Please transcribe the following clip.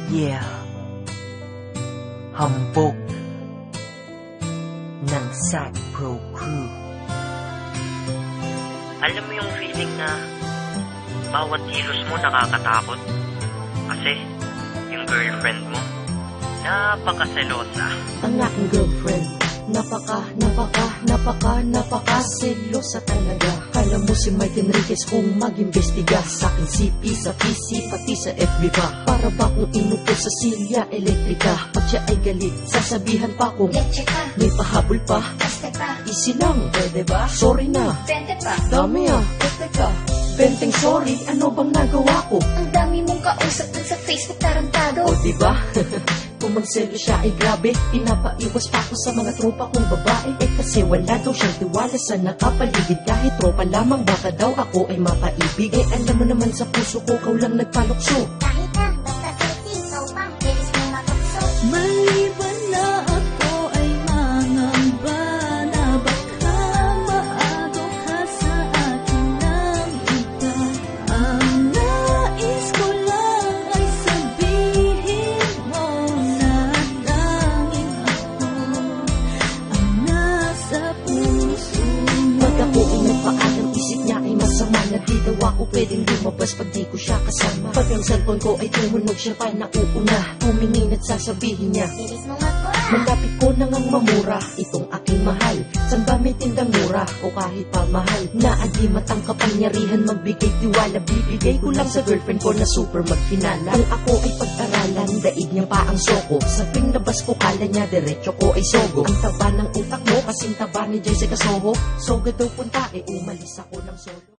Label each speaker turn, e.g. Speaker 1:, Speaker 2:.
Speaker 1: Yeah. Hambog ng Sad Pro Crew.
Speaker 2: Alam mo yung feeling na bawat kilos mo nakakatakot? Kasi yung girlfriend mo, napakaselosa.
Speaker 3: Ang aking girlfriend, napaka-selosa talaga. Kala mo si Mike Enriquez kung mag-imbestiga sa aking CP, sa PC, pati sa FB pa. Para ba kung inupo sa silya elektrika? Pag siya ay galit, sasabihan pa kung may pahabol pa. Easy lang, pwede ba? Sorry na, dami teka. Benteng sorry, ano bang nagawa ko?
Speaker 4: Ang dami mong kausap dun sa Facebook, tarantado.
Speaker 3: O diba? Kung magselo siya ay grabe, pinapaiwas pa ako sa mga tropa kong babae. Eh kasi wala daw siyang tiwala sa nakapaligid. Kahit tropa lamang, baka daw ako ay mapaibig. Eh alam mo naman sa puso ko, ikaw lang nagpalukso.
Speaker 4: Kahit na, basta sexy, ikaw pa, bilis mo matukso.
Speaker 5: Maliban na ako ay mangamba na baka maagaw ka sa akin ng iba. Ang nais ko lang ay sabihin mo na tanging ako ang nasa puso mo.
Speaker 3: Pag ako ay nagpaalam, isip niya ay masama. Na di daw ako pwedeng lumabas pag di ko siya kasama. Pag ang cellphone ko ay tumunog, siya pa nauuna. Tumingin at sasabihin niya,
Speaker 4: Bilis mo magkura.
Speaker 3: malapit ko nang ang mamura itong aking mahal. San ba may tindang mura o kahit pa mahal? Naagimat ang kapangyarihan magbigay tiwala. Bibigay ko lang sa girlfriend ko na super magfinala. Kung ako ay pag-aralan, daig niya pa ang soko. Sa pinlabas ko kala niya diretso ko ay sogo. Ang taba ng utak mo kasing taba ni Jessica Soho. Soga daw punta, umalis ako ng solo.